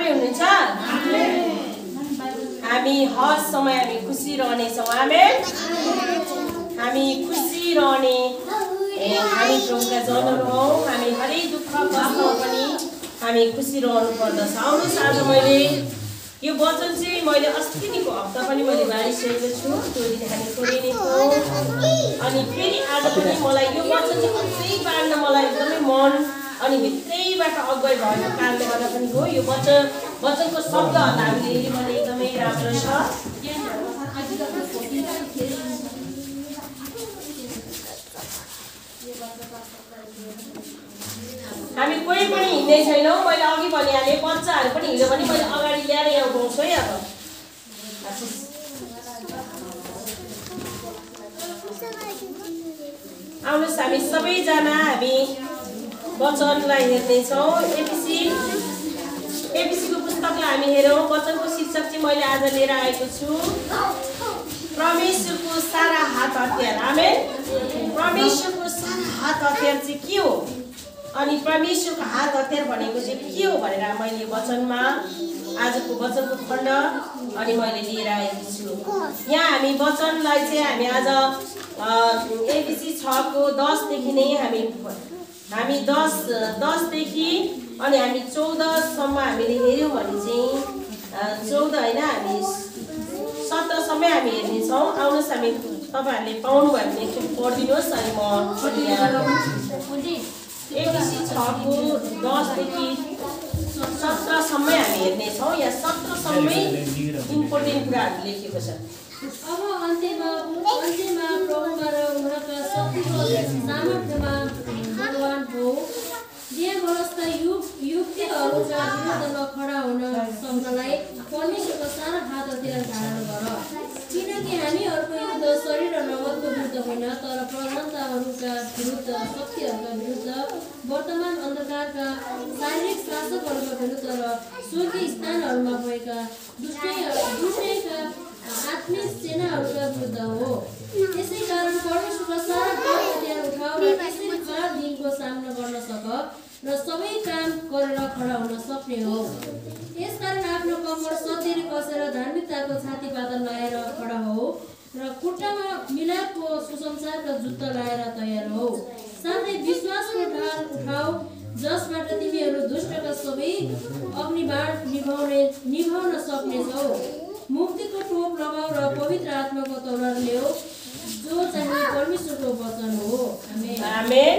तपाईँ हुनुहुन्छ? हामी हर समय हामी खुसी रहनेछौँ। आमेन। हामी खुसी रहने हामी प्रभुका जनहरू हौ। हामी हरेक दुःख कष्टमा पनि हामी खुसी रहनु पर्दछ। आउनुहोस् आज मैले यो वचन चाहिँ मैले अस्तिको हप्ता पनि मैले बाँडिसकेको छु। त्यो दिन हामी छोडिने थियौँ अनि फेरि आज पनि मलाई यो वचन चाहिँ अझै बाँड्न मलाई एकदमै मन अनि भित्रैबाट अगुवाई भएको कारणले गर्दा पनि हो। यो वचनको शब्दहरू हामीले हेऱ्यौँ भने एकदमै राम्रो छ। हामी कोही पनि हिँड्ने छैनौँ। मैले अघि भनिहालेँ बच्चाहरू पनि हिँड्यो भने मैले अगाडि ल्याएर यहाँ उठाउँछु है। अब आउनुहोस् हामी सबैजना हामी वचनलाई हेर्नेछौँ। एबिसीको पुस्तकलाई हामी हेरौँ। वचनको शीर्षक चाहिँ मैले आज लिएर आएको छु, परमेश्वरको सारा हात हतियार। आमेन। परमेश्वरको सारा हात हतियार चाहिँ के हो अनि परमेश्वरको हात हतियार भनेको चाहिँ के हो भनेर मैले वचनमा आजको वचनको खण्ड अनि मैले लिएर आएको छु। यहाँ हामी वचनलाई चाहिँ हामी आज एबिसी 6 को 10 देखि नै हामी 10 देखि अनि हामी 14 सम्म हामीले हेर्यौँ भने चाहिँ 14 होइन हामी 17 सम्म हामी हेर्नेछौँ। आउनुहोस् हामी तपाईँहरूले पाउनु भयो भने एकचोटि पढिदिनुहोस् अनि म एबिसी 6 को 10 देखि 17 सम्म हामी हेर्नेछौँ। यहाँ 17 सम्मै इम्पोर्टेन्ट कुराहरू लेखेको छ। अब अन्त्यमा प्रभुमा र उहाँका शक्तिको सामर्थ्यमा बलवान हो। दियावलस्ता युक्तिहरूका विरुद्धमा खडा हुन सक्नलाई परमेश्वरको सारा हात हतियार धारण गर। किनकि हामीहरूको युद्ध शरीर र नगदको विरुद्ध होइन, तर प्रधानताहरूका विरुद्ध, शक्तिहरूका विरुद्ध, वर्तमान अन्धकारका शारीरिक शासकहरूका विरुद्ध र स्वर्गीय स्थानहरूमा भएका दुष्टैका आत्मिक सेनाहरूका विरुद्ध हो। त्यसै कारण परमेश्वरको सारा हात हतियार उठाऊ र त्यसरी खराब दिनको सामना गर्न सक र सबै काम गरेर खडा हुन सक्ने हो। यसकारण आफ्नो कम्मर सधैँ कसेर धार्मिकताको छातीपाता लगाएर खडा हो र खुट्टामा मिलापको सुसंसारका जुत्ता लगाएर तयार हो। साथै विश्वासको ढाल उठाऊ जसबाट तिमीहरू दुष्टका सबै अग्निबाण निभाउन सक्नेछौ। मुक्तिको टोप लगाऊ र पवित्र आत्माको तलवार ल्याऊ जो चाहिँ परमेश्वरको वचन हो। आमेन।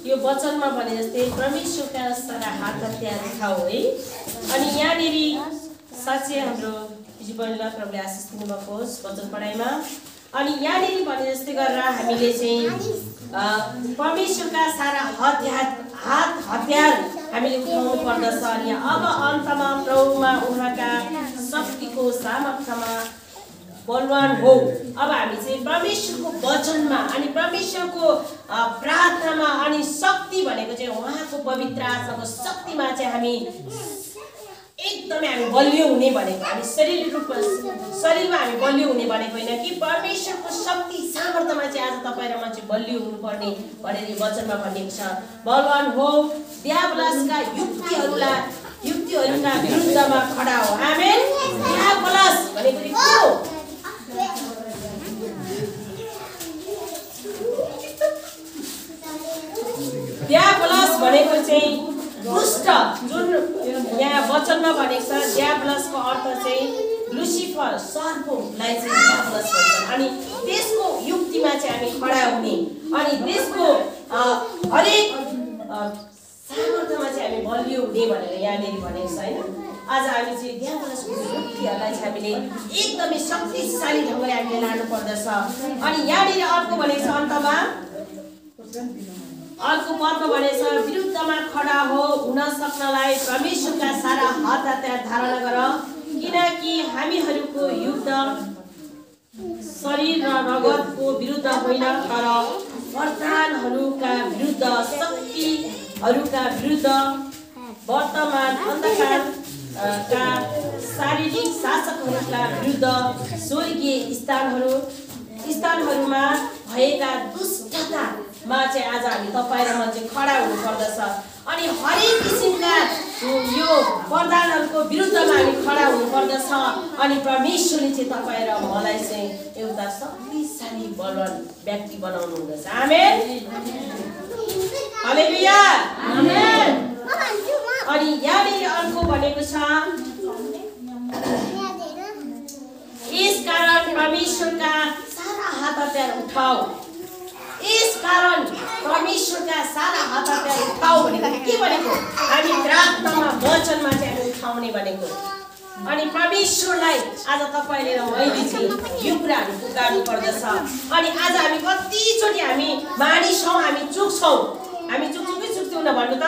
यो वचनमा भने जस्तै परमेश्वरका सारा हात हतियार उठाऊ है। अनि यहाँनिर साँच्चै हाम्रो जीवनलाई प्रभुले आशिष दिनुभएको होस् वचन पढाइमा। अनि यहाँनिर भने जस्तै गरेर हामीले चाहिँ परमेश्वरका सारा हात हतियार हामीले उठाउनु पर्दछ। अनि अब अन्तमा प्रभुमा उहाँका शक्तिको सामर्थ्यमा बलवान हो। अब हामी चाहिँ परमेश्वरको वचनमा अनि परमेश्वरको प्रार्थनामा अनि शक्ति भनेको चाहिँ उहाँको पवित्र आत्माको शक्तिमा चाहिँ हामी एकदमै हामी बलियो हुने भनेको, हामी शरीरमा हामी बलियो हुने भनेको होइन कि परमेश्वरको शक्ति सामर्थ्यमा चाहिँ आज तपाईँ र म चाहिँ बलियो हुनुपर्ने भनेर यो वचनमा भनिएको छ। बलवान हो, दियावलसका युक्तिहरूका विरुद्धमा खडा हो। आमेन। दियावलस भनेको के हो? दियावलस भनेको चाहिँ दुष्ट, जुन यहाँ वचनमा भनेको छ। दियावलसको अर्थ चाहिँ लुसिफर, सर्पलाई चाहिँ दियावलस भन्छ। अनि त्यसको युक्तिमा चाहिँ हामी खडा हुने अनि त्यसको हरेक सामर्थ्यमा चाहिँ हामी बलियो हुने भनेर यहाँनिर भनेको छ होइन। आज हामी चाहिँ दियावलसको युक्तिहरूलाई चाहिँ हामीले एकदमै शक्तिशाली ढङ्गले हामीले लानु पर्दछ। अनि यहाँनिर अर्को भनेको छ अन्तमा अर्को पदमा भनेको छ विरुद्धमा खडा हुन सक्नलाई परमेश्वरका सारा हात हतियार धारण गर। किनकि हामीहरूको युद्ध शरीर र रगतको विरुद्ध होइन, तर वर्तमानहरूका विरुद्ध, शक्तिहरूका विरुद्ध, वर्तमान अन्धकारका शारीरिक शासकहरूका विरुद्ध, स्वर्गीय स्थानहरूमा भएका दुष्टतामा चाहिँ आज हामी तपाईँ र म चाहिँ खडा हुनुपर्दछ। अनि हरेक किसिमका यो प्रधानहरूको विरुद्धमा हामी खडा हुनुपर्दछ अनि परमेश्वरले चाहिँ तपाईँ र मलाई चाहिँ एउटा शक्तिशाली बलवान व्यक्ति बनाउनु हुँदछ। आमेन, हालेलुया, आमेन। अनि यहाँनिर अर्को भनेको छ, इस कारण परमेश्वरका सारा हात हतियार उठाऊ। इस कारण परमेश्वरका सारा हात हतियार उठाऊ भनेको के भनेको? हामी प्रार्थनामा वचनमा चाहिँ हामी उठाउने भनेको। अनि परमेश्वरलाई आज तपाईँले र मैले चाहिँ यो कुराहरू पुकार्नु पर्दछ। अनि आज हामी कतिचोटि हामी मानिसौँ, हामी चुक्छौँ, हामी चुक्छौँ कि चुक्दैनौँ भन्नु त?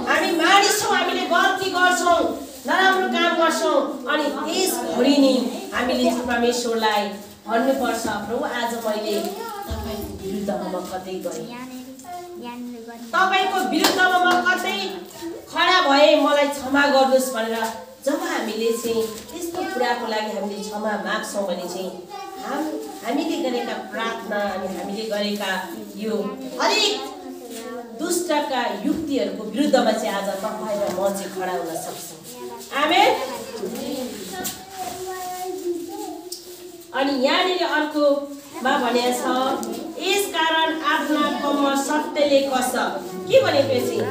हामी मानिसौँ, हामीले गल्ती गर्छौँ, नराम्रो काम गर्छौँ। अनि त्यसभरि नै हामीले चाहिँ परमेश्वरलाई भन्नुपर्छ, प्रभु आज मैले तपाईँको विरुद्धमा म कतै गएँ, तपाईँको विरुद्धमा म कतै खडा भएँ, मलाई क्षमा गर्नुहोस् भनेर जब हामीले चाहिँ त्यस्तो कुराको लागि हामीले क्षमा माग्छौँ भने चाहिँ हामीले गरेका प्रार्थना अनि हामीले गरेका यो हरेक दुष्टका युक्तिहरूको विरुद्धमा चाहिँ आज तपाईँ र म चाहिँ खडा हुन सक्छौँ। आमेन। अनि यहाँनिर अर्कोमा भनेको छ, यस कारण आफ्ना कम्मर सत्यले कस। के भनेको चाहिँ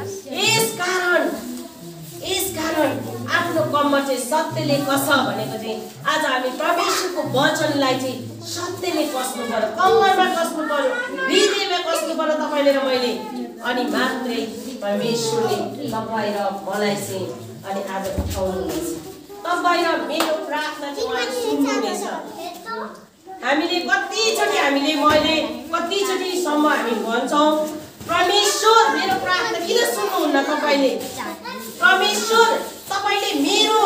यस कारण आफ्नो कम्मर चाहिँ सत्यले कस भनेको चाहिँ आज हामी परमेश्वरको वचनलाई चाहिँ सत्यले कसनु पर्यो, कम्मरमा कसनु पर्यो, हृदयमा कसनु पर्यो तपाईँले र मैले। अनि मात्रै परमेश्वरले तपाईँ र मलाई चाहिँ अनि आज उठाउनुहुनेछ। तपाईँ र मेरो प्रार्थना चाहिँ उहाँ सुन्नुहुनेछ। हामीले कतिचोटिसम्म हामी भन्छौँ, परमेश्वर मेरो प्रार्थना किन सुन्नुहुन्न तपाईँले? परमेश्वर तपाईँले मेरो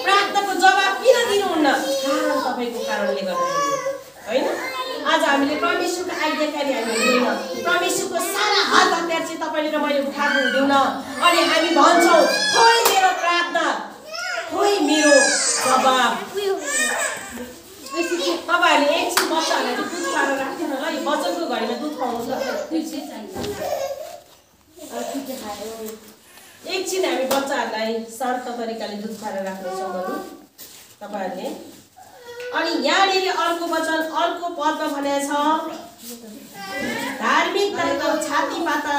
प्रार्थनाको जवाब किन दिनुहुन्न? कारण तपाईँको कारणले गर्दाखेरि होइन। आज हामीले परमेश्वरको आज्ञाकारी हामी हुँदैन, परमेश्वरको सारा हात हतियार चाहिँ तपाईँले र मैले उठाएको हुँदैन। अनि हामी भन्छौँ, खोइ मेरो प्रार्थना, खोइ मेरो जवाब। तपाईँहरूले एकछिन बच्चाहरूलाई दुध खाएर राख्दैन ल, यो वचनको घडीमा दुध खुवाउनु सक्छ। एकछिन हामी बच्चाहरूलाई शान्त तरिकाले दुध खाएर राख्नेछौँ बरु तपाईँहरूले। अनि यहाँनिर अर्को वचन अर्को पदमा भनेको छ, धार्मिकताको छाती पाता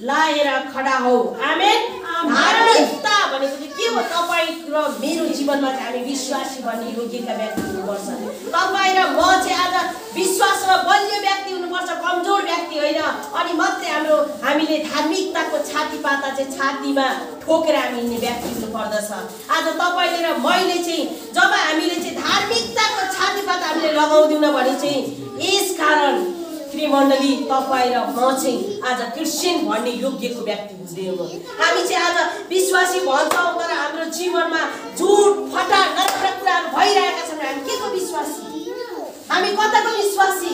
लाएर खडा हो। आमेन। धार्मिकता भनेको चाहिँ के हो? तपाईँ र मेरो जीवनमा चाहिँ हामी विश्वासी भन्ने योग्यका व्यक्ति हुनुपर्छ। तपाईँ र म चाहिँ आज विश्वासमा बलियो व्यक्ति हुनुपर्छ, कमजोर व्यक्ति होइन। अनि मात्रै हामीले धार्मिकताको छाती पाता चाहिँ छातीमा ठोकेर हामी हिँड्ने व्यक्ति हुनुपर्दछ। आज तपाईँले र मैले चाहिँ जब हामीले चाहिँ धार्मिकताको छाती पाता हामीले लगाउँदैनौँ भने चाहिँ यस कारण मण्डली तपाईँ र म चाहिँ आज क्रिस्चियन भन्ने योग्यको व्यक्ति हुँदैनौँ। हामी चाहिँ आज विश्वासी भन्छौँ तर हाम्रो जीवनमा झुट फटा नराम्रा कुराहरू भइरहेका छन्। हामी के को विश्वासी? हामी कताको विश्वासी?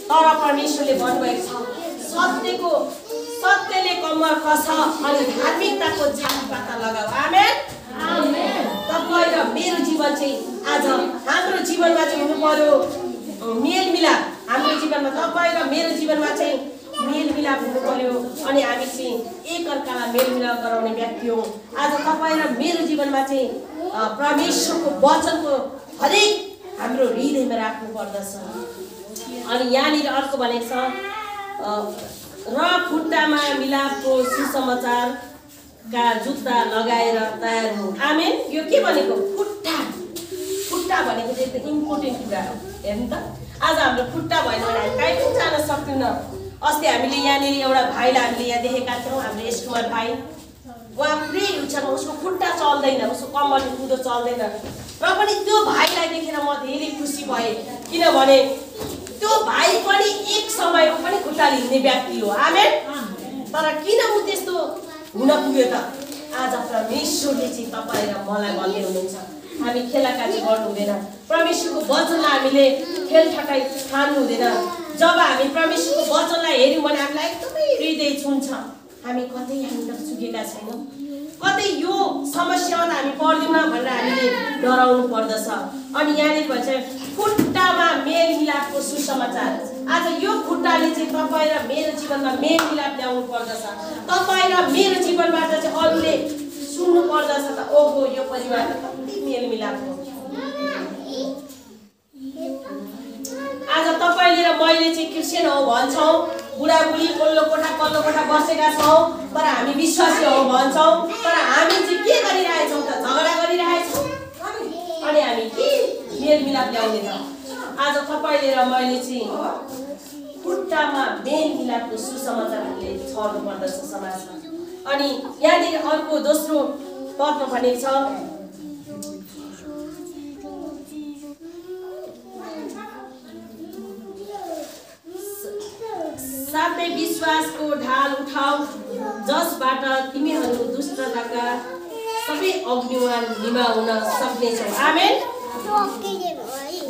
तर परमेश्वरले भन्नुभएको छ, सत्यले कम्मर कस अनि धार्मिकताको छातीपाता लगाऊ। आमेन। तपाईँ र मेरो जीवन चाहिँ आज हाम्रो जीवनमा चाहिँ हुनु पर्यो मेलमिलाप। हाम्रो जीवनमा तपाईँ र मेरो जीवनमा चाहिँ मेलमिलाप हुनु पर्यो। अनि हामी चाहिँ एकअर्कालाई मेलमिलाप गराउने व्यक्ति हौँ। आज तपाईँ र मेरो जीवनमा चाहिँ परमेश्वरको वचनको हरेक हाम्रो हृदयमा राख्नु पर्दछ। अनि यहाँनिर अर्को भनेको छ, र खुट्टामा मिलापको सुसमाचारका जुत्ता लगाएर तयार हो। आमेन। यो के भनेको? खुट्टा भनेको चाहिँ एकदम इम्पोर्टेन्ट कुरा हो। हेर्नु त, आज हाम्रो खुट्टा भएन भने हामी कहीँ पनि जान सक्दैनौँ। अस्ति हामीले यहाँनिर एउटा भाइलाई हामीले यहाँ देखेका थियौँ, हाम्रो यश कुमार भाइ। उहाँ पुरै हुन्छन्, उसको खुट्टा चल्दैन, उसको कम्मर कुदो चल्दैन। र पनि त्यो भाइलाई देखेर म धेरै खुसी भएँ, किनभने त्यो भाइ पनि एक समयमा पनि खुट्टाले हिँड्ने व्यक्ति हो। आमेन। तर किन ऊ त्यस्तो हुन पुग्यो त? आज परमेश्वरले चाहिँ तपाईँ र मलाई भन्दै हुनुहुन्छ, हामी खेलाकाजी गर्नु हुँदैन, परमेश्वरको वचनलाई हामीले खेल ठटाइ ठान्नु हुँदैन। जब हामी परमेश्वरको वचनलाई हेऱ्यौँ भने हामीलाई एकदमै हृदय छुन्छ। हामी कतै त चुकेका छैनौँ, कतै यो समस्यामा त हामी पर्दैनौँ भनेर हामीले डराउनु पर्दछ। अनि यहाँनिर भन्छ खुट्टामा मेलमिलापको सुसमाचार। आज यो खुट्टाले चाहिँ तपाईँ र मेरो जीवनमा मेलमिलाप ल्याउनु पर्दछ। तपाईँ र मेरो जीवनबाट चाहिँ अरूले पर्दछ त ओहो यो परिवार त कति मेलमिलाप हो। आज तपाईले र मैले चाहिँ क्रिस्चियन हो भन्छौँ, बुढाबुढी पल्लो कोठा बसेका छौँ, तर हामी विश्वासी हो भन्छौँ, तर हामी चाहिँ के गरिरहेछौँ त? झगडा गरिरहेछौँ अनि हामी के मेलमिलाप ल्याउने त? आज तपाईले र मैले चाहिँ खुट्टामा मेलमिलापको सुसमाचारले छर्नु पर्दछ समाजमा। अनि यहाँनिर अर्को दोस्रो पदमा भनेको छ, साथै विश्वासको ढाल उठाऊ जसबाट तिमीहरू दुष्टताका सबै अग्निवान निभाउन सक्नेछौ। आमेन।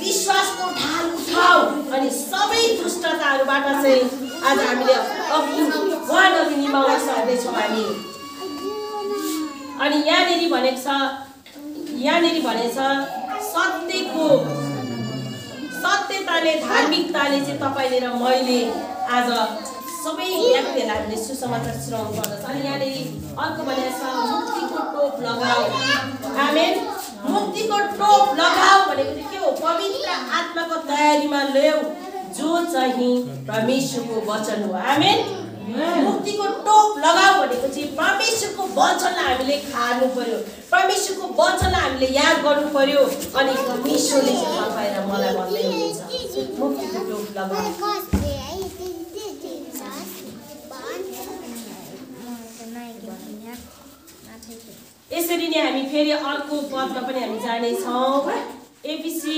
विश्वासको ढाल उठाऊ अनि सबै दुष्टताहरूबाट चाहिँ आज हामीले अग्निवानहरू निभाउन सक्नेछौँ हामी। अनि यहाँनिर भनेको छ सत्यताले धार्मिकताले चाहिँ तपाईँले र मैले आज सबै व्यक्तिहरूलाई हामीले सुसमाचार सुनाउनु पर्दछ। अनि यहाँनिर अर्को भनेको छ मुक्तिको टोप लगाऊ। आमेन। मुक्तिको टोप लगाऊ भनेको चाहिँ के हो? पवित्र आत्माको तयारीमा ल्याऊ जो चाहिँ परमेश्वरको वचन हो। आमेन। मुक्तिको टोप लगाऊ भनेको चाहिँ परमेश्वरको वचनलाई हामीले खानु पर्यो, परमेश्वरको वचनलाई हामीले याद गर्नु पर्यो। अनि परमेश्वरले चाहिँ तपाईँ र मलाई भन्दै हुनुहुन्छ मुक्तिको टोप लगाऊ। यसरी नै हामी फेरि अर्को पदमा पनि हामी जानेछौँ। एफिसी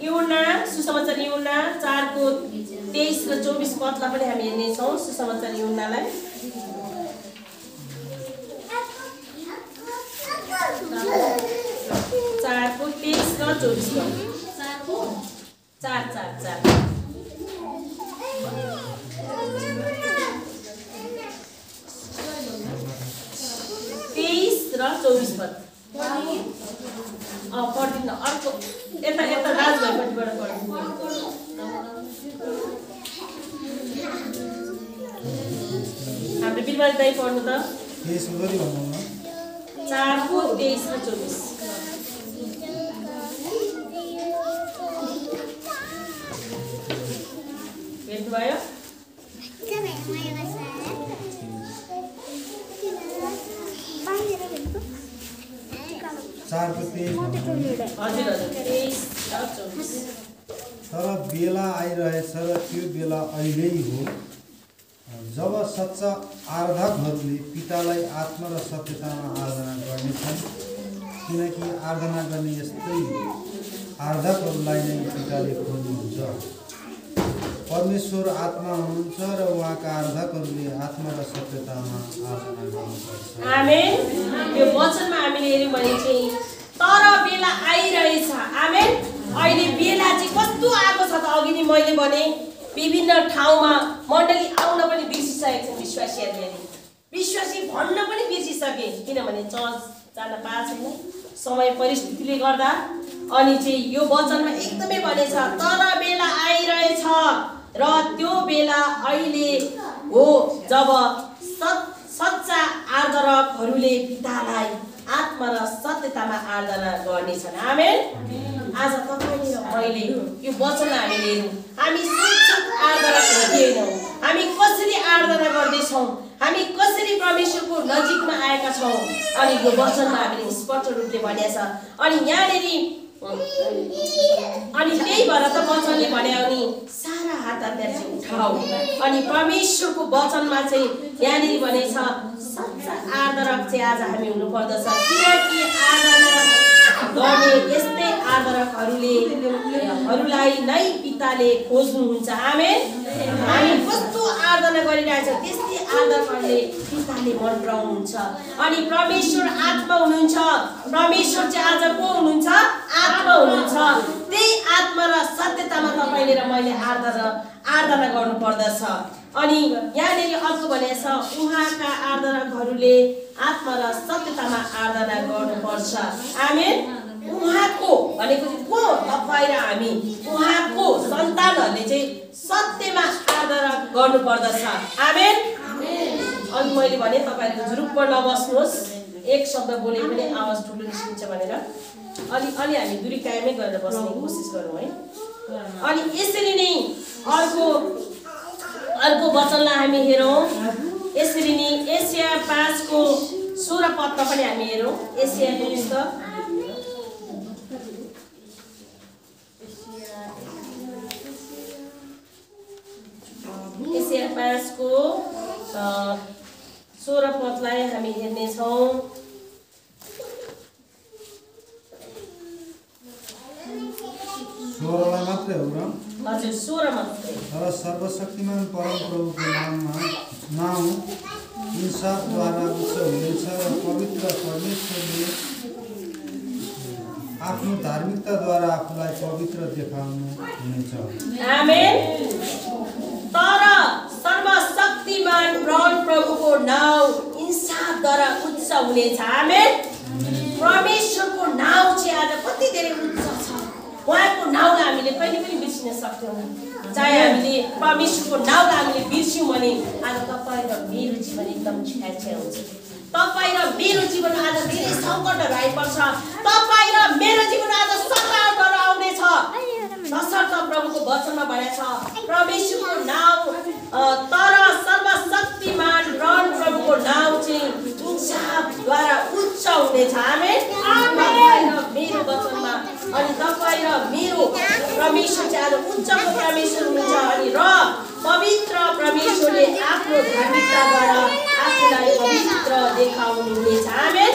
यूहन्ना सुसमाचार यूहन्ना 4:23 र 24 पदलाई पनि हामी हेर्नेछौँ। सुसमाचार यूहन्नालाई 4:23 र 24 पद। 4:4 23 र 24 पद पढ्दिन। अर्को यता राजभाइपट्टिबाट पढ्नु। हाम्रो बिरबारी दाइ पढ्नु त 4:23 र 24। हेर्नुभयो? 4:23 तर बेला आइरहेछ र त्यो बेला अहिल्यै हो जब सच्चा आराधकहरूले पितालाई आत्मा र सत्यतामा आराधना गर्नेछन्, किनकि आराधना गर्ने यस्तै आराधकहरूलाई नै पिताले खोज्नुहुन्छ। परमेश्वर आत्मा हुनुहुन्छ र उहाँका आराधकहरूले आत्मा र सत्यतामा आराधना गर्नुपर्छ। आमेन। यो वचनमा हामीले हेर्यौँ भने चाहिँ तर बेला आइरहेछ। आमेन। अहिले बेला चाहिँ कस्तो आएको छ त? अघि नै मैले भने विभिन्न ठाउँमा मण्डली आउन पनि बिर्सिसकेको छन् विश्वासीहरूले। विश्वासी भन्न पनि बिर्सिसके, किनभने चर्च जान पाएको छैन समय परिस्थितिले गर्दा। अनि चाहिँ यो वचनमा एकदमै भनेछ तर बेला आइरहेछ र त्यो बेला अहिले हो जब सच्चा आराधकहरूले पितालाई आत्मा र सत्यतामा आराधना गर्नेछन्। आमेन। आज तपाईले र मैले यो वचनलाई हामीले हेरौँ। हामी सच्चा आराधक होइनौँ। हामी कसरी आराधना गर्दैछौँ, हामी कसरी परमेश्वरको नजिकमा आएका छौँ, अनि यो वचनमा हामीले स्पष्ट रूपले भनेको छ। अनि यहाँनिर अनि त्यही भएर त वचनले भन्यो नि सारा हात चाहिँ उठाऊ। अनि परमेश्वरको वचनमा चाहिँ यहाँनिर भनेछ सच्चा आराधक चाहिँ आज हामी हुनुपर्दछ, किनकि आराधना गर्ने यस्तै आराधकहरूलाई नै पिताले खोज्नुहुन्छ। आमेन। हामी कस्तो आराधना गरिरहेछौँ त्यस्तै आराधकहरूले पिताले मन पराउनुहुन्छ। अनि परमेश्वर आत्मा हुनुहुन्छ। परमेश्वर चाहिँ आज को हुनुहुन्छ? आत्मा हुनुहुन्छ। त्यही आत्मा र सत्यतामा तपाईँले र मैले आराधना गर्नुपर्दछ। अनि यहाँनिर अर्को भनेको छ उहाँका आराधकहरूले आत्मा र सत्यतामा आराधना गर्नुपर्छ। आमेन। उहाँको भनेको चाहिँ को? तपाईँ र हामी उहाँको सन्तानहरूले चाहिँ सत्यमा आराधना गर्नुपर्दछ। आमेन। अनि मैले भने तपाईहरुको जुरुप्प नबस्नुहोस्, एक शब्द बोले पनि आवाज ठुलो निस्किन्छ भनेर अलि हामी दूरी कायमै गरेर बस्ने कोसिस गरौँ है। अनि यसरी नै अर्को वचनलाई हामी हेरौँ। यसरी नै एशिया 5 को 16 पदमा पनि हामी हेरौँ। एशियाको पुस्तक एशिया 5 को 16 पदलाई हामी हेर्नेछौँ। मात्रै हो र? हजुर 16 मात्रै। तर सर्वशक्तिमान परमप्रभुको नाम इन्साफद्वारा उच्च हुनेछ र पवित्र परमेश्वरले आफ्नो धार्मिकताद्वारा आफूलाई पवित्र देखाउनु हुनेछ। आमेन। तर सर्वशक्तिमान परमप्रभुको नाम इन्साफद्वारा उच्च हुनेछ। आमेन। परमेश्वरको नाम चाहिँ आज कति धेरै उच्च छ। उहाँको नाउँलाई हामीले कहिले पनि बिर्सिन सक्दैनौँ। चाहे हामीले परमेश्वरको नाउँलाई हामीले बिर्स्यौँ भने आज तपाईँ र मेरो जीवन एकदम छ्याछ्या हुन्छ। तपाईँ र मेरो जीवन आज धेरै सङ्कटहरू आइपर्छ। तपाईँ र मेरो जीवन आज सतावटहरू आउनेछ। तसर्थ प्रभुको वचनमा भनेको छ परमेश्वरको नाम तर सर्वशक्तिमान प्रभुको नाम चाहिँ इन्साफद्वारा उच्च हुनेछ। आमेन। मेरो वचनमा अनि तपाईँ र मेरो परमेश्वर चाहिँ आज उच्चको परमेश्वर हुनुहुन्छ। अनि र पवित्र परमेश्वरले आफ्नो धार्मिकताद्वारा आफूलाई पवित्र देखाउनु हुनेछ। आमेन।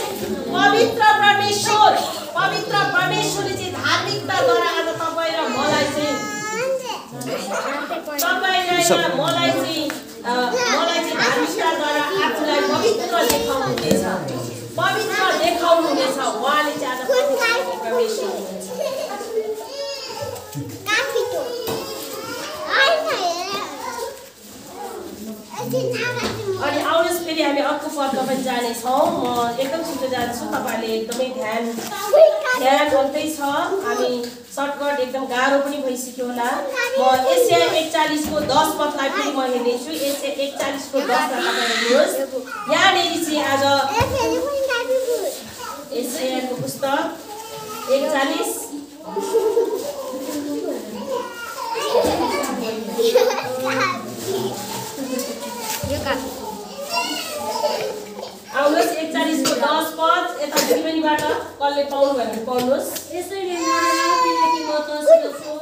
पवित्र परमेश्वरले चाहिँ धार्मिकताद्वारा आज तपाईँ र मलाई चाहिँ धार्मिकताद्वारा आफूलाई पवित्र देखाउनु हुनेछ। पवित्र देखाउनु हुनेछ। उहाँले चाहिँ आज परमेश्वर हुनुहुन्छ। अनि आउनुहोस् फेरि हामी अर्को पदमा पनि जानेछौँ। म एकदम छिटो जान्छु, तपाईँहरूले एकदमै ध्यान गर्दै छ। हामी सर्टकट एकदम गाह्रो पनि भइसक्यो होला। म एशिया 41 को 10 पदलाई पनि म हेर्नेछु। एशिया 41 को 10 लाई तपाईँ हेर्नुहोस्। यहाँनिर चाहिँ आज एशियाको पुस्तक 41 आउनुहोस् 41 को 10 पद यता दिदीबहिनीबाट कसले पाउनु भयो भने पढ्नुहोस्। यसैले नडराऊ किनकि म तँसित छु,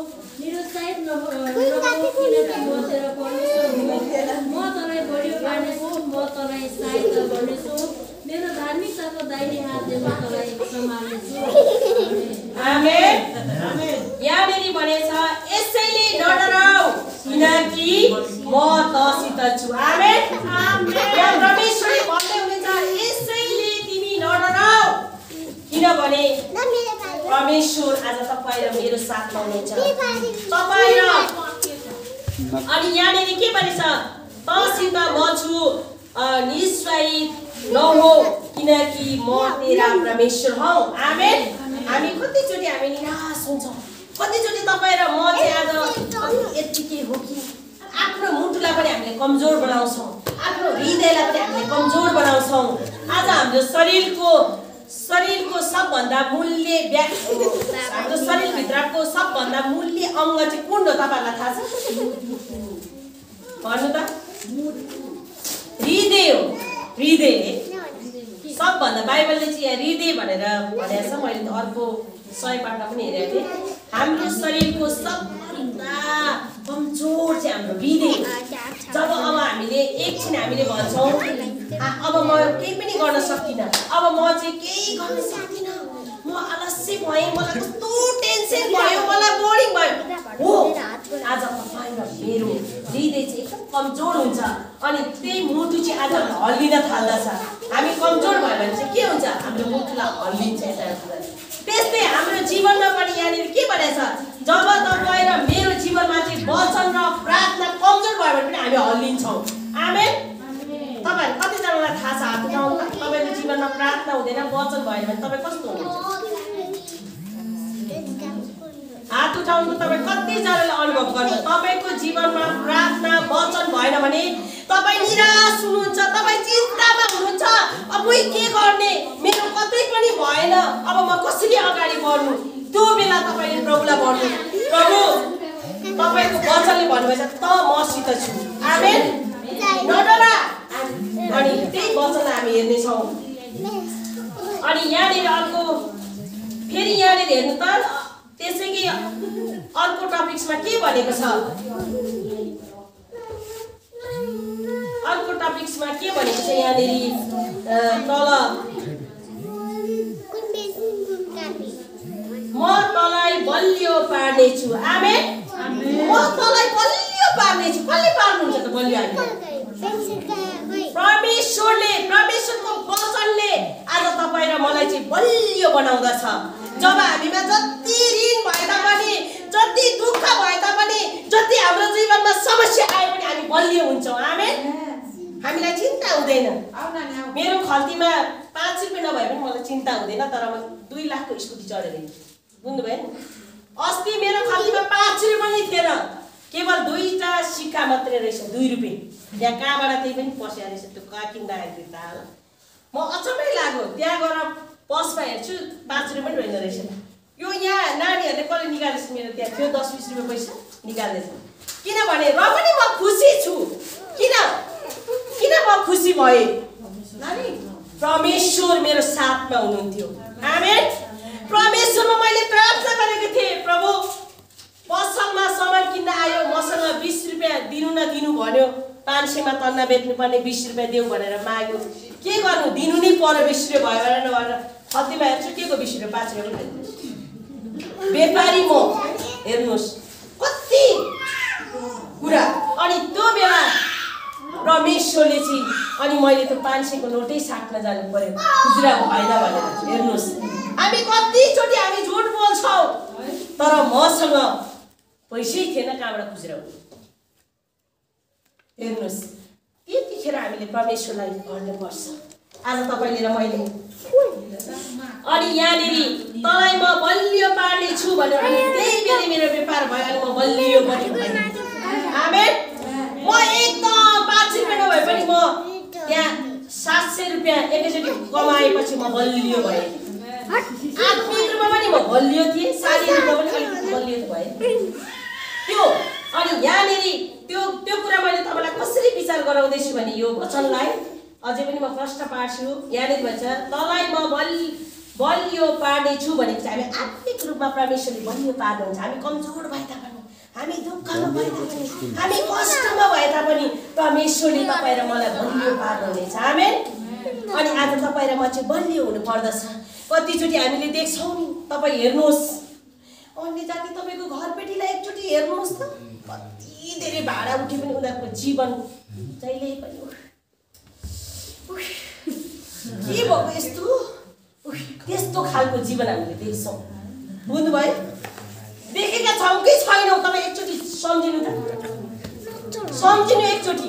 निरुत्साहित नहो किनकि म तेरो परमेश्वर हुँ। म तँलाई बढियो पार्नेछु, म तँलाई सहायता गर्नेछु, मेरो धार्मिकताको दाहिने हातले म तँलाई सम्हाल्नेछु। आमेन। यहाँनिर भनेछ यसैले नडराऊ किनकि म तँसित छु। आमेन। यहाँ परमेश्वरले भन्दै हुनुहुन्छ यसैले तिमी नडराऊ किनभने परमेश्वर आज तपाईँ र मेरो साथमा हुनुहुन्छ। तपाईँ र अनि यहाँनिर के भनेछ तँसित म छु, निरुत्साहित नहो किनकि म तेरा परमेश्वर हौ। आमेन। हामी कतिचोटि हामी निराश हुन्छौँ। कतिचोटि तपाईँ र म चाहिँ आज यतिकै हो कि आफ्नो मुटुलाई पनि हामीले कमजोर बनाउँछौँ, आफ्नो हृदयलाई पनि हामीले कमजोर बनाउँछौँ। आज हाम्रो शरीरको सबभन्दा मूल्य हाम्रो शरीरभित्रको सबभन्दा मूल्य अङ्ग चाहिँ कुन हो तपाईँहरूलाई थाहा छ? भन्नु त। हृदय हो। हृदय सबभन्दा बाइबलले चाहिँ यहाँ हृदय भनेर भनेको छ। मैले अर्को 100 पाठमा पनि हेरेको थिएँ। हाम्रो शरीरको सबभन्दा कमजोर चाहिँ हाम्रो हृदय। जब अब हामीले एकछिन हामीले भन्छौँ अब म केही पनि गर्न सक्दिनँ, अब म चाहिँ केही गर्न सक्दिनँ, म आलस्य भएँ, मलाई कस्तो टेन्सन भयो, मलाई बोरिङ भयो हो। आज तपाईँ र मेरो हृदय चाहिँ एकदम कमजोर हुन्छ। अनि त्यही मुटु चाहिँ आज हल्लिन थाल्दछ। हामी कमजोर भयो भने चाहिँ के हुन्छ? हाम्रो मुटुलाई हल्लिन्छ यताउता। त्यस्तै हाम्रो जीवनमा पनि यहाँनिर के भनेछ? जब तपाईँ र मेरो जीवनमा चाहिँ वचन र प्रार्थना कमजोर भयो भने पनि हामी हल्लिन्छौँ। आमेन। तपाईँहरू कतिजनालाई थाहा छ? हात उठाउनु। तपाईँको जीवनमा प्रार्थना हुँदैन, वचन भएन भने तपाईँ कस्तो हुनुहुन्छ? हात उठाउनु। तपाईँ कतिजनाले अनुभव गर्छ? तपाईँको जीवनमा प्रार्थना वचन भएन हुनुहुन्छ, तपाईँ चिन्तामा हुनुहुन्छ, अब के गर्ने, मेरो कतै पनि भएन, अब म कसरी अगाडि बढ्नु, त्यो बेला तपाईँले प्रभुलाई भन्नु, प्रभु तपाईँको वचनले भन्नुभएछ त मसित छु, आमेन, नडरा। अनि त्यही वचन हामी हेर्नेछौँ। अनि यहाँनिर अर्को फेरि यहाँनिर हेर्नु त, त्यसैकै अर्को टपिक्समा के भनेको छ, अर्को टपिक्समा के भनेको छ यहाँनिर तल, म तँलाई बलियो पार्नेछु, आमेन, म तँलाई बलियो पार्नेछु। कसले पार्नुहुन्छ त बलियो? परमेश्वरले, परमेश्वरको वचनले आज तपाईँ र मलाई चाहिँ बलियो बनाउँदछ। जब हामीमा जति ऋण भए तापनि, जति दुःख भए तापनि, जति हाम्रो जीवनमा समस्या आए पनि हामी बलियो हुन्छौँ, आमेन। हामीलाई चिन्ता हुँदैन। मेरो खल्तीमा 5 रुपियाँ नभए पनि मलाई चिन्ता हुँदैन, तर म 2 लाखको स्कुटी चढेर बुझ्नुभयो। अस्ति मेरो खल्तीमा 5 रुपियाँ पनि थिएन, केवल 2टा सिक्का मात्रै रहेछ, 2 रुपियाँ। त्यहाँ कहाँबाट त्यही पनि पस्या रहेछ, त्यो कहाँ किन्दाखेरि त म अचम्मै लाग्यो। त्यहाँ गएर पसमा हेर्छु 5 रुपियाँ पनि रहेन रहेछ। यो यहाँ नानीहरूले कसले निकालेछ, मेरो त्यहाँ थियो 10-20 रुपियाँ पैसा निकाल्दैछ। किनभने र पनि म खुसी छु। किन म खुसी भएँ? परमेश्वर मेरो साथमा हुनुहुन्थ्यो, आमेन। परमेश्वरमा मैले प्रार्थना गरेको थिएँ, प्रभु पसलमा सामान किन्न आयो, मसँग 20 रुपियाँ दिनु न दिनु भन्यो, 500मा तन्ना बेच्नुपर्ने 20 रुपियाँ देऊ भनेर माग्यो। के गर्नु, दिनु नै पर्यो, 20 रुपियाँ भयो भनेर खल्तीमा हेर्छु के को 20 रुपियाँ 5 रुपियाँ पनि व्यापारी म, हेर्नुहोस् कति कुरा। अनि त्यो बेला परमेश्वरले चाहिँ, अनि मैले त 500को नोटै साट्न जानु पर्यो, खुजुरा भएन भनेर। हेर्नुहोस् हामी कतिचोटि हामी झुट बोल्छौँ, तर मसँग पैसै थिएन, कहाँबाट खुजुरा हुनु। हेर्नुहोस् त्यतिखेर हामीले परमेश्वरलाई भन्नुपर्छ। आज तपाईँले र मैले अनि यहाँनिर तँलाई म बलियो पार्नेछु भनेर त्यही बेला मेरो व्यापार भयो, अनि म बलियो पनि भएँ, आमेन। म एकदम 5 रुपियाँ नभए पनि म त्यहाँ 700 रुपियाँ एकैचोटि कमाएपछि म बलियो भएँ। आत्मिक रूपमा पनि म बलियो थिएँ, शारीरिक रूपमा पनि अलिकति बलियो भएँ त्यो। अनि यहाँनिर त्यो कुरा मैले तपाईँलाई कसरी विचार गराउँदैछु भने यो वचनलाई अझै पनि म प्रश्न पार्छु। यहाँनिर भन्छ तँलाई म बलियो पार्नेछु भनेको चाहिँ हामी आत्मिक रूपमा परमेश्वरले बलियो पार्नुहुन्छ। हामी कमजोर भए तापनि, हामी दुःखमा भए तापनि, हामी कष्टमा भए तापनि परमेश्वरले तपाईँ र मलाई बलियो पार्नुहुनेछ, आमेन। अनि आज तपाईँ र म चाहिँ बलियो हुनु पर्दछ। कतिचोटि हामीले देख्छौँ नि, तपाईँ हेर्नुहोस् अन्य जाति तपाईँको घरपेटीलाई एकचोटि हेर्नुहोस् त, कति धेरै भाडा उठे पनि उनीहरूको जीवन जहिले पनि के भएको यस्तो त्यस्तो खालको जीवन हामीले देख्छौँ, बुझ्नुभयो। देखेका छौँ कि छैनौँ तपाईँ एकचोटि सम्झिनु त, सम्झिनु एकचोटि।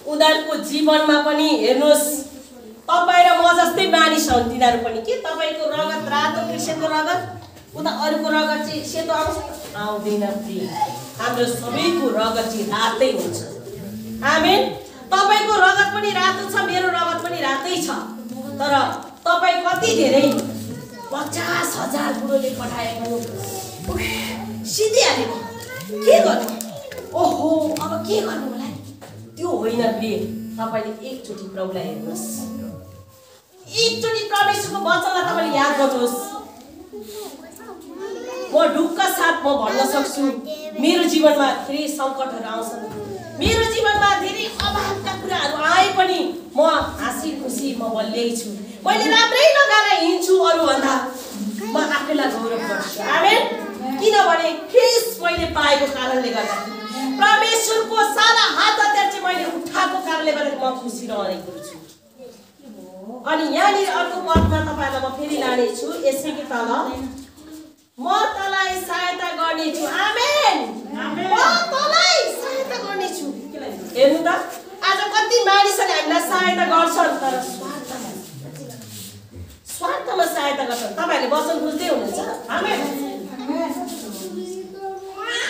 उनीहरूको जीवनमा पनि हेर्नुहोस्, तपाईँ र म जस्तै मानिस हुन् तिनीहरू पनि। के तपाईँको रगत रातो क्रिस्चियनको रगत, उता अरूको रगत चाहिँ सेतो आउँछ? आउँदैन प्रिय, हाम्रो सबैको रगत चाहिँ रातै हुन्छ, आमेन। तपाईँको रगत पनि रातो छ, मेरो रगत पनि रातै छ, तर तपाईँ कति धेरै 50,000 बुढोले पठाएको सिधिहालेको के गर्नु, ओहो अब के गर्नु होला, त्यो होइन प्रिय। तपाईँले एकचोटि प्रभुलाई हेर्नुहोस्, एकचोटि परमेश्वरको वचनलाई तपाईँले याद गर्नुहोस्। म ढुक्क साथ म भन्न सक्छु, मेरो जीवनमा धेरै सङ्कटहरू आउँछन्, मेरो जीवनमा धेरै अभावका कुराहरू आए पनि म हाँसी खुसी म बलियै छु। मैले राम्रै लगाएर हिँड्छु अरूभन्दा, म आफैलाई गौरव गर्छु, आमेन। किनभने ख्रिस्ट मैले पाएको कारणले गर्दा, परमेश्वरको सारा हात हतियार चाहिँ मैले उठाएको कारणले गर्दा म खुसी रहेको छु। अनि यहाँनिर अर्को पदमा तपाईँलाई म फेरि लानेछु, यसैको तल म तँलाई सहायता गर्नेछु, आमेन। म तँलाई सहायता गर्नेछु। हेर्नु त आज कति मानिसहरूले हामीलाई सहायता गर्छन्, तर स्वार्थमा सहायता गर्छन्। तपाईँहरूले वचन बुझ्दै हुनुहुन्छ, आमेन।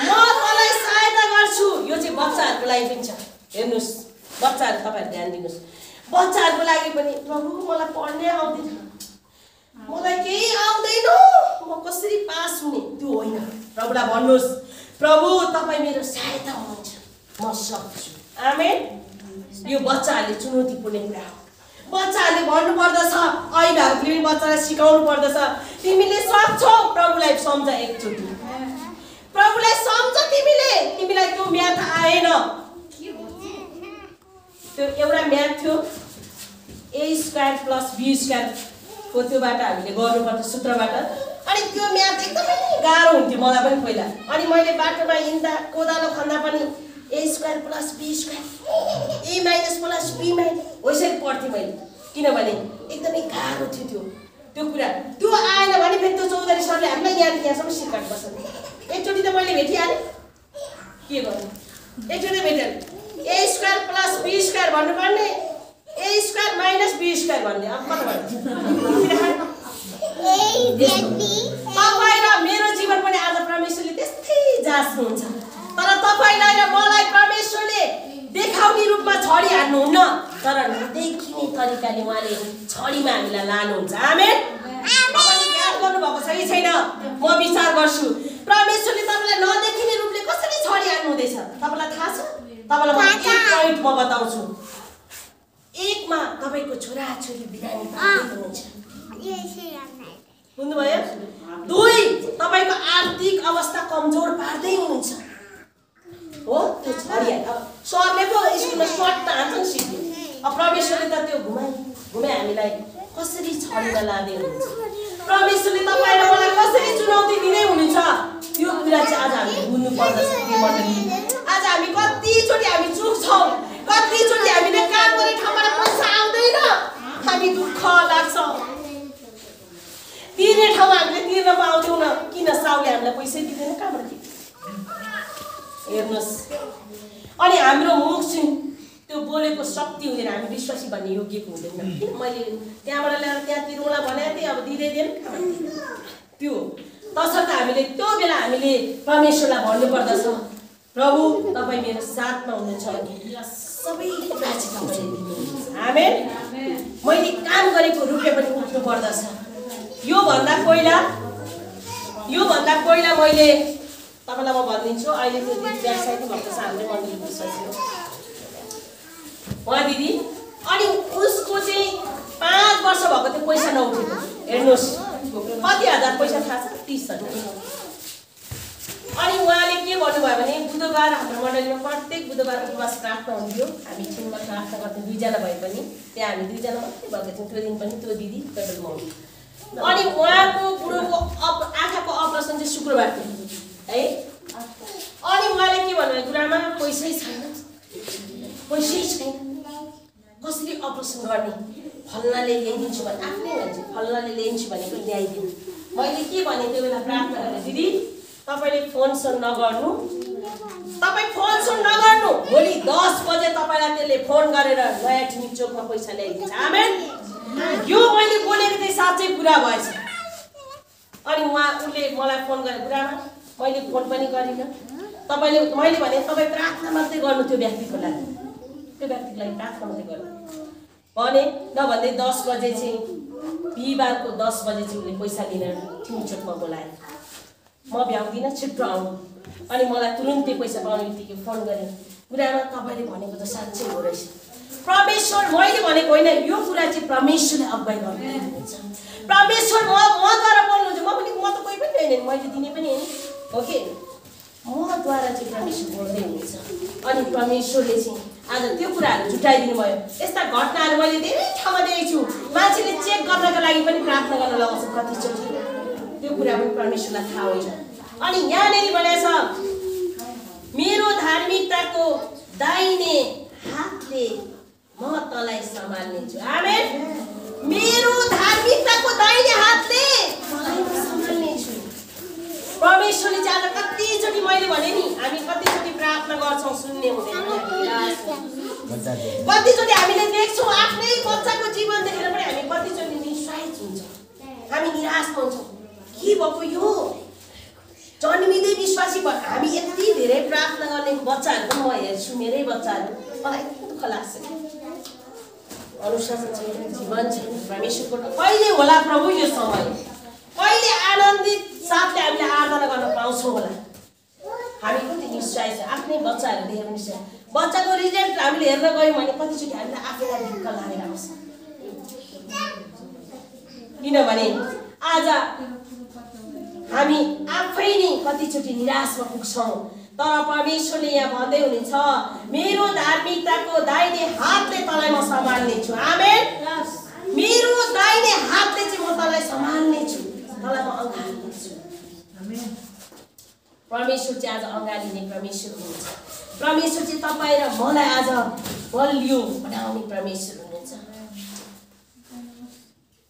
म तँलाई सहायता गर्छु, यो चाहिँ बच्चाहरूको लागि पनि छ। हेर्नुहोस् बच्चाहरू तपाईँहरू ध्यान दिनुहोस्। बच्चाहरूको लागि पनि प्रभु मलाई पढ्नै आउँदैन, मलाई केही आउँदैन, म कसरी पास हुने, त्यो होइन। प्रभुलाई भन्नुहोस् प्रभु तपाईँ मेरो सहायता हुनुहुन्छ, म सक्छु। आमेन। यो बच्चाहरूले चुनौतीपूर्ण कुरा हो। बच्चाहरूले भन्नुपर्दछ, अभिभावकले पनि बच्चालाई सिकाउनु पर्दछ, तिमीले सक्छौ। प्रभुलाई सम्झ एकचोटि, प्रभुलाई सम्झ। तिमीलाई त्यो म्याथ आएन, त्यो एउटा म्याथ थियो a² + b² को त्योबाट हामीले गर्नुपर्छ सूत्रबाट। अनि त्यो म्याथ एकदमै गाह्रो हुन्थ्यो मलाई पनि पहिला। अनि मैले बाटोमा हिँड्दा कोदालो खन्दा पनि a² + b² a- + b- वैसरी पढ्थेँ मैले, किनभने एकदमै गाह्रो थियो त्यो कुरा। त्यो आएन भने फेरि त्यो चौधरी सरले हामीलाई यहाँसम्म सिकाउनु पर्छ। एकचोटि त मैले भेटिहालेँ, के गर्नु, एकचोटि भेटिहालेँ। a² + b² भन्नुपर्ने, a² - b² भन्ने। अब कता भन्नु तपाईँ र मेरो जीवन पनि आज परमेश्वरले त्यस्तै जाँच्नुहुन्छ। तर तपाईँलाई र मलाई परमेश्वरले देखाउने रूपमा छडी हाल्नुहुन्न, तर नदेखिने तरिकाले उहाँले छडीमा हामीलाई लानुहुन्छ। आमेन। तपाईँले याद गर्नुभएको छ कि छैन? म विचार गर्छु परमेश्वरले तपाईँलाई नदेखिने रूपले कसरी छडी हाल्नुहुँदैछ तपाईँलाई थाहा छ? तपाईँलाई एक पोइन्ट म बताउँछु। एकमा तपाईँको छोराछोरी बिरामी हुनुहुन्छ, बुझ्नुभयो? 2 तपाईँको आर्थिक अवस्था कमजोर पार्दै हुनुहुन्छ, हो? त्यो छडी सरले पो स्कुलमा सर्ट हान्छन् सिक्यो। अब परमेश्वरले त त्यो घुमाइ हामीलाई कसरी छडीमा लाँदै हुनुहुन्छ, परमेश्वरले तपाईँ र मलाई कसरी चुनौती दिँदै हुनुहुन्छ, त्यो कुरा चाहिँ आज हामीले बुझ्नु पर्दछ। के मण्डली, आज हामी कतिचोटि हामी चुक्छौँ, कतिचोटि हामीले काम गर्ने ठाउँमा पैसा आउँदैन, हामी दुःख लाग्छ। तिर्ने ठाउँमा हामीले तिर्न पाउँदैनौँ, किन? साउले हामीलाई पैसै दिँदैन, कहाँबाट दिन्छ? हेर्नुहोस्। अनि हाम्रो मुख चाहिँ त्यो बोलेको शक्ति हुँदैन, हामी विश्वासी भन्ने योग्यको हुँदैन। किन मैले त्यहाँबाट ल्याएर त्यहाँ तिरौँला भनेको थिएँ, अब दिँदै दिएन त्यो। तसर्थ हामीले त्यो बेला हामीले परमेश्वरलाई भन्नुपर्दछ, प्रभु तपाईँ मेरो साथमा हुनुहुन्छ भने सबै कुरा चाहिँ तपाईँले दिनुहुन्छ। आमेन। मैले काम गरेको रूपले पनि उठ्नु पर्दछ। योभन्दा पहिला मैले तपाईँलाई म भनिदिन्छु, अहिले त्यो दिदी व्यवसाय भएको छ हाम्रो मण्डली विश्वासी हो उहाँ दिदी। अनि उसको चाहिँ 5 वर्ष भएको त्यो पैसा नउठेको। हेर्नुहोस् कति हजार पैसा थाहा छ? 30,000। अनि उहाँले के भन्नुभयो भने बुधबार हाम्रो मण्डलीमा प्रत्येक बुधबार उपवास प्रार्थना हुन्थ्यो। हामी टिममा प्रार्थना गर्थ्यौँ, 2 जना भए पनि त्यहाँ हामी 2 जना मात्रै भएको थियौँ त्यो दिन पनि, त्यो दिदी पेट्रोल मौली। अनि उहाँको बुढोको आँखाको अपरेसन चाहिँ शुक्रबार थियो है। अनि उहाँले के भन्नुभयो, गुरुआमा पैसै छैन, कसरी अपरेसन गर्ने, फल्नाले ल्याइदिन्छु भने आफ्नै मान्छे फल्नाले ल्याइदिन्छु भनेको ल्याइदिनु। मैले के भने त्यो बेला प्रार्थना गरेँ, दिदी तपाईँले फोन नगर्नु, भोलि 10 बजे तपाईँलाई त्यसले फोन गरेर नयाँ टिमी चोकमा पैसा ल्याइदिन्छ। आमेन। यो मैले बोलेको चाहिँ साँच्चै पुरा भएछ। अनि उसले मलाई फोन गरे, गुरुआमा मैले फोन पनि गरिनँ, मैले भने तपाईँ प्रार्थना मात्रै गर्नु त्यो व्यक्तिको लागि, प्रार्थना मात्रै गर्नु भने नभन्दै 10 बजे चाहिँ बिहिबारको 10 बजे चाहिँ उसले पैसा लिन टिमचोकमा बोलाए। म भ्याउँदिनँ, छिट्टो आउनु। अनि मलाई तुरुन्तै पैसा पाउने बित्तिकै फोन गरेँ, गुरुआमा तपाईँले भनेको त साँच्चै हो रहेछ। परमेश्वर मैले भनेको होइन, यो कुरा चाहिँ परमेश्वरले अगुवाई गर्नुहुन्छ। परमेश्वर मद्वारा बोल्नुहुन्छ। म त कोही पनि होइन, मैले दिने पनि होइन हो कि, मद्वारा चाहिँ परमेश्वर बोल्दै हुनुहुन्छ। अनि परमेश्वरले चाहिँ आज त्यो कुराहरू जुटाइदिनु भयो। यस्ता घटनाहरू मैले धेरै ठाउँमा देखेको छु। मान्छेले चेक गर्नका लागि पनि प्रार्थना गर्न लगाउँछ कतिचोटि, त्यो कुरा पनि परमेश्वरलाई थाहा हुन्छ। अनि यहाँनिर भनेको छ, मेरो धार्मिकताको दाहिने हातले म तँलाई सम्हाल्नेछु। आमेन। मेरो धार्मिकताको दाहिने हातले तँलाई सम्हाल्नेछु। परमेश्वरले चाहिँ आज कतिचोटि मैले भने नि, हामी कतिचोटि प्रार्थना गर्छौँ सुन्ने हुँदैन, कतिचोटि हामीले देख्छौँ आफ्नै बच्चाको जीवन देखेर पनि हामी कतिचोटि निराश हुन्छौँ, हामी निराश हुन्छौँ। के भएको यो जन्मिँदै विश्वासी हामी यति धेरै प्रार्थना गर्ने बच्चाहरू म हेर्छु मेरै बच्चाहरू मलाई एकदम दुःख लाग्छ अनुशासन छैन जीवन छैन परमेश्वरको कहिले होला प्रभु यो समय कहिले आनन्दित साथले हामीले आराधना गर्न पाउँछौँ होला हामी कति निश्चय छ आफ्नै बच्चाहरू देखेर निश्चय बच्चाको रिजल्ट हामीले हेर्न गयौँ भने कतिचोटि हामीलाई आफैलाई ढुक्क लागेर आउँछ किनभने आज हामी आफै नै कतिचोटि निराशमा पुग्छौँ तर परमेश्वरले यहाँ भन्दै हुनुहुन्छ मेरो धार्मिकताको दाहिने हातले तँलाई म सम्हाल्नेछु आमेन मेरो दाहिने हातले चाहिँ म तँलाई सम्हाल्नेछु तँलाई म अँगाल्नेछु आमेन परमेश्वर चाहिँ आज अँगालिने परमेश्वर हुनुहुन्छ परमेश्वर चाहिँ तपाईँ र मलाई आज बलियो बनाउने परमेश्वर हुनुहुन्छ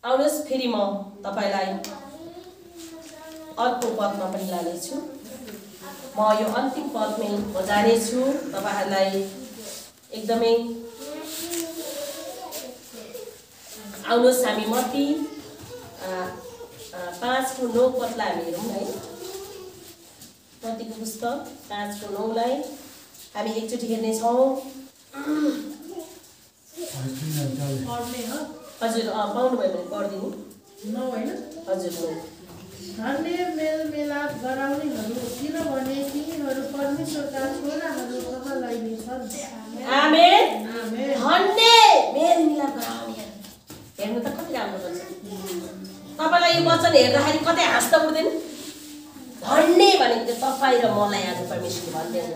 आउनुहोस् फेरि म तपाईँलाई अर्को पदमा पनि लानेछु म यो अन्तिम पदमै म जानेछु तपाईहरुलाई एकदमै आउनुहोस् हामी मत्ती 5:9 पदलाई हामी हेरौँ है मत्तीको पुस्तक 5:9 लाई हामी एकचोटि हेर्ने छौँ हजुर पाउनु भयो भने पढ्दिनु 9 हैन हजुर 9 धन्य मेलमिलाप गराउनेहरू किनभने तिनीहरू परमेश्वरका छोराहरू कहलाइने छन् आमेन आमेन धन्य मेलमिलाप गराउनेहरू हेर्नु त कति राम्रो छ तपाईलाई यो वचन हेर्दाखेरि कतै हाँस त उठ्दैन धन्य भनेको तपाईँ र मलाई आज परमेश्वरले भन्दैन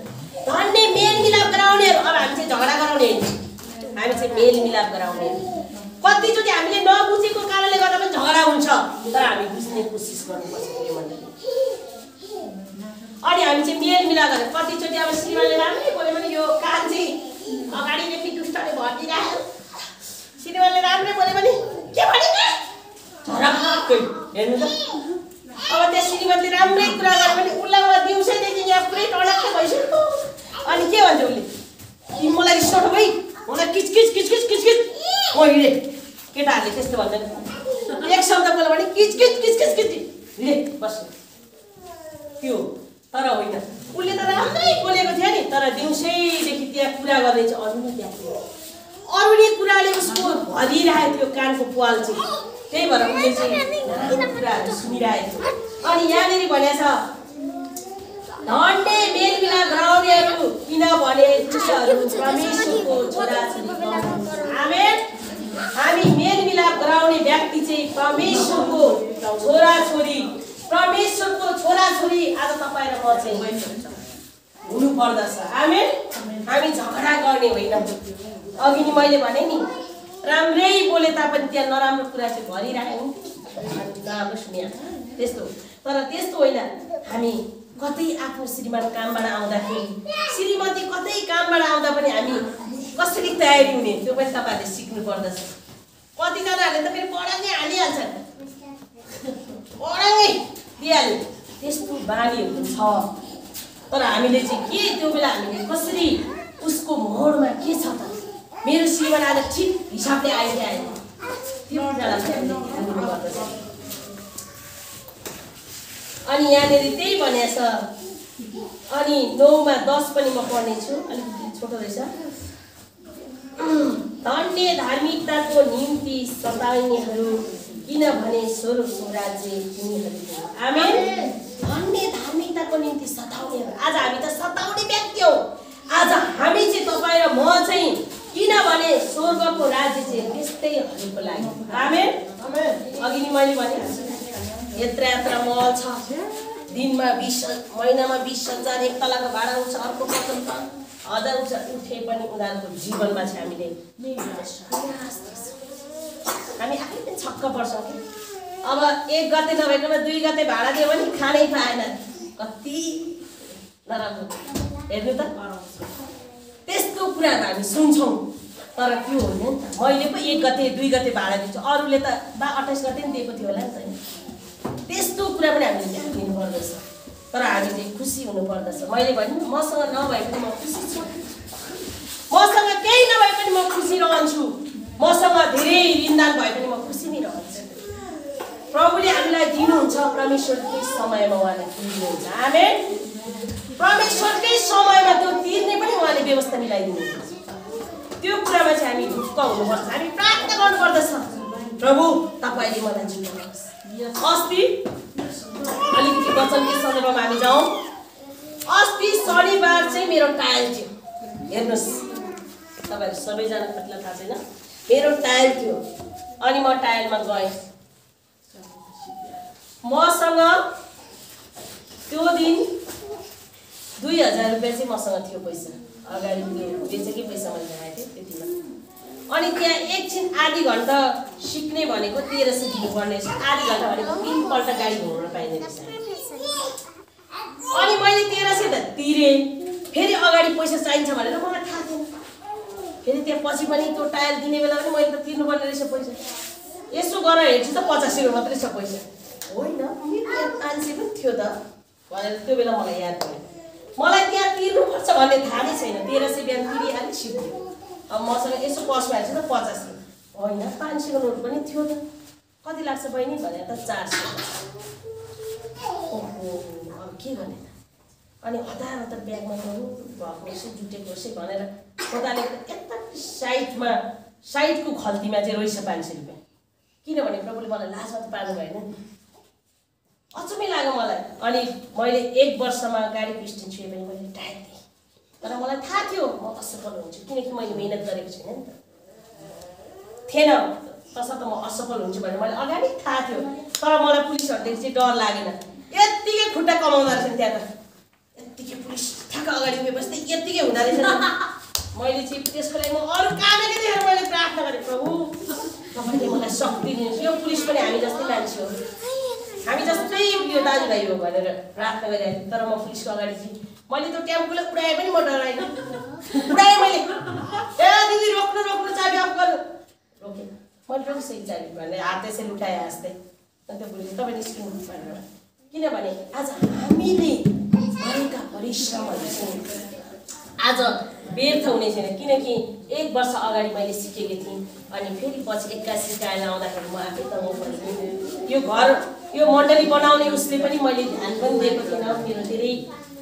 धन्य मेलमिलाप गराउनेहरू अब हामी चाहिँ झगडा गराउने हामी चाहिँ मेलमिलाप गराउने कतिचोटि हामीले नबुझेको कारणले गर्दा पनि झगडा हुन्छ तर हामी बुझ्ने कोसिस गर्नुपर्छ के भन्ने अनि हामी चाहिँ मेलमिलाप गरेर कतिचोटि अब श्रीमानले राम्रै बोल्यो भने यो कान चाहिँ अगाडि नै दुष्टले भर्दिरहेको श्रीमानले राम्रै बोल्यो भने के भनेको झगडा हेर्नु त अब त्यस श्रीमतीले राम्रै कुरा गर्यो भने उसलाई दिउँसैदेखि यहाँ पुरै टडक्कै भइसक्यो अनि के भन्छ उसले तिमी मलाई रिस उठाउ है मलाई किचकिच किचकिच किचकिच मैले केटाहरूले त्यस्तो भन्दैन एक शब्द बोल्यो भने किचकिच किचकिच किच रे बस त्यो तर होइन उसले त राम्रै बोलेको थियो नि तर दिउँसैदेखि त्यहाँ कुरा गर्ने चाहिँ अरू नै त्यहाँ अरूले कुराले उसको भरिरहेको थियो कानको पाल चाहिँ त्यही भएर उसले चाहिँ कुराहरू सुनिरहेको थियो अनि यहाँनिर भनेको छ धन्य मेलमिलाप गराउनेहरू किनभने तिनीहरू परमेश्वरको छोराछोरी आमेन हामी मेलमिलाप गराउने व्यक्ति चाहिँ परमेश्वरको छोराछोरी आज तपाईँ र म चाहिँ हुनु पर्दछ आमेन हामी झगडा गर्ने होइन अघि नि मैले भने नि राम्रै बोले तापनि त्यहाँ नराम्रो कुरा चाहिँ भरिरहेको नराम्रो सुनिया त्यस्तो तर त्यस्तो होइन हामी कतै आफ्नो श्रीमान कामबाट आउँदाखेरि श्रीमती कतै कामबाट आउँदा पनि हामी कसरी तयारी हुने त्यो पनि तपाईहरुले सिक्नु पर्दछ कतिजनाहरूले त फेरि पढाइ हालिहाल्छन् पढाइ दिइहाल्यो त्यस्तो बानीहरू छ तर हामीले चाहिँ के त्यो बेला हामीले कसरी उसको मोडमा के छ त मेरो श्रीमान आज ठिक हिसाबले आइदियो त्यो कुरालाई चाहिँ हामीले हेर्नु पर्दछ अनि यहाँनिर त्यही भनेछ अनि 9:10 पनि म पढ्नेछु अलिकति छोटो रहेछ धन्य धार्मिकताको निम्ति सताइनेहरू किनभने स्वर्गको राज्य तिनीहरूको आमेन धन्य धार्मिकताको निम्ति सताउनेहरू आज हामी त सताउने व्यक्ति हौ आज हामी चाहिँ तपाईँ र म चाहिँ किनभने स्वर्गको राज्य चाहिँ त्यस्तैहरूको लागि आमेन अघि नि मैले भने यत्र मल छ दिनमा 20 महिनामा 20,000 एक तलाको भाडा उठ्छ अर्को पतन 1000 उठे पनि उनीहरूको जीवनमा चाहिँ हामीले हामी आफै पनि छक्क पर्छौँ कि अब 1 गते नभइकन 2 गते भाडा दियो भने खानै पाएन कति नराम्रो हेर्नु त त्यस्तो कुराहरू हामी सुन्छौँ तर त्यो होइन नि त मैले पो 1 गते 2 गते भाडा दिन्छु अरूले त 28 गते पनि दिएको थियो होला नि त त्यस्तो कुरा पनि हामीले ध्यान दिनु पर्दछ तर हामी चाहिँ खुसी हुनु पर्दछ मैले भने मसँग नभए पनि म खुसी छु मसँग केही नभए पनि म खुसी रहन्छु मसँग धेरै ऋणदान भए पनि म खुसी नै रहन्छु प्रभुले हामीलाई दिनुहुन्छ, परमेश्वरकै समयमा उहाँले दिनुहुन्छ। आमेन। परमेश्वरकै समयमा त्यो तिर्ने पनि उहाँले व्यवस्था मिलाइदिनुहुन्छ। त्यो कुरामा चाहिँ हामी ढुक्क हुनुपर्छ। हामी प्रार्थना गर्नुपर्दछ, प्रभु तपाईँले मलाई जिताउनुहोस्। अस्ति अलिकति वचनकै सन्दर्भमा हामी जाउँ। अस्ति शनिबार चाहिँ मेरो टायल थियो। हेर्नुहोस्, तपाईँहरू सबैजना कतिलाई थाहा छैन, मेरो टायल थियो। अनि म टायलमा गएँ। मसँग त्यो दिन 2000 रुपियाँ चाहिँ मसँग थियो पैसा। अगाडि त्यो बेचेकै पैसा मैले राखेको थिएँ त्यतिमा। अनि त्यहाँ एकछिन आधी घन्टा सिक्ने भनेको 1300 दिनुपर्ने छ। आधी घन्टा भनेको 3 पल्ट गाडी घुमाउन पाइने रहेछ। अनि मैले 1300 त तिरेँ। फेरि अगाडि पैसा चाहिन्छ भनेर मलाई थाहा थिएन। फेरि त्यहाँ पछि पनि त्यो टायल दिने बेला पनि मैले त तिर्नुपर्ने रहेछ पैसा। यसो गरेर हेर्छु त 85 रुपियाँ मात्रै छ पैसा। होइन, 500 पनि थियो त भनेर त्यो बेला मलाई याद भयो। मलाई त्यहाँ तिर्नुपर्छ भन्ने थाहा नै छैन। 1300 बिहान तिरिहालेँ, सिक्यो। अब मसँग यसो पसमा हेर्छु त 85, होइन 500 को नोट पनि थियो त। कति लाग्छ बहिनी भनेर त 400। ओहो, अब के गर्ने त? अनि हतार ब्यागमा गरौँ भएको यसो जुटेको यसो भनेर खोदाले यता साइडको खल्तीमा चाहिँ रहेछ 500 रुपियाँ। किनभने प्रभुले मलाई लाजमा त पार्नु भएन। अचम्मै लाग्यो मलाई। अनि मैले 1 वर्षमा गाडीको स्ट्यान्ड छुए पनि मैले टाइम दिएँ। तर मलाई थाहा थियो म असफल हुन्छु, किनकि मैले मेहनत गरेको छैन नि त। थिएन तसर्थ म असफल हुन्छु भनेर मैले अगाडि थाहा थियो। तर मलाई पुलिसहरूदेखि चाहिँ डर लागेन। यत्तिकै खुट्टा कमाउँदो रहेछ त्यहाँ त। यत्तिकै पुलिस ठ्याक्क अगाडि उभिएपछि त यत्तिकै हुँदो रहेछ। मैले चाहिँ त्यसको लागि म अरू कामै देखेर मैले प्रार्थना गरेँ, प्रभु तपाईँले मलाई शक्ति दिनुहोस्। यो पुलिस पनि हामी जस्तै मान्छे हो, हामी जस्तै यो दाजुभाइ हो भनेर प्रार्थना गरिरहेको थिएँ। तर म पुलिसको अगाडि चाहिँ मैले त्यो टेम्पोलाई उडाएँ पनि म डराएन। उडाएँ मैले। ए दिदी रोक्नु रोक्नु, चाबी अफ गर्नु। रोकेँ मैले, रोकिसकेँ चाबी भनेर हात त्यसरी उठाएँ हाँस्दै। अनि त्यो पुलिसले तपाईँ निस्किनु भनेर। किनभने आज हामीले गरेका परिश्रमहरू चाहिँ आज व्यर्थ हुने छैन। किनकि 1 वर्ष अगाडि मैले सिकेकी थिएँ। अनि फेरि पछि 81 टायल आउँदाखेरि म आफै तनाउ परेँ। यो घर यो मण्डली बनाउने उसले पनि मैले ध्यान पनि दिएको थिएन। मेरो धेरै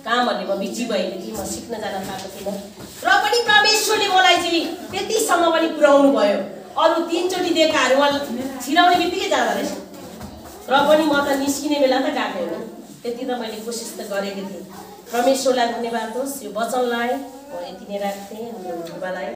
कामहरूले म बिजी भएको थिएँ, म सिक्न जान पाएको थिइनँ। र पनि परमेश्वरले मलाई चाहिँ त्यतिसम्म पनि पुर्याउनु भयो। अरू 3 चोटि दिएकाहरू मलाई छिराउने बित्तिकै जाँदो रहेछ। र पनि म त निस्किने बेला त गएको होइन। त्यति त मैले कोसिस त गरेको थिएँ। परमेश्वरलाई धन्यवाद होस्। यो वचनलाई म यति नै राख्थेँ। हाम्रो बुबालाई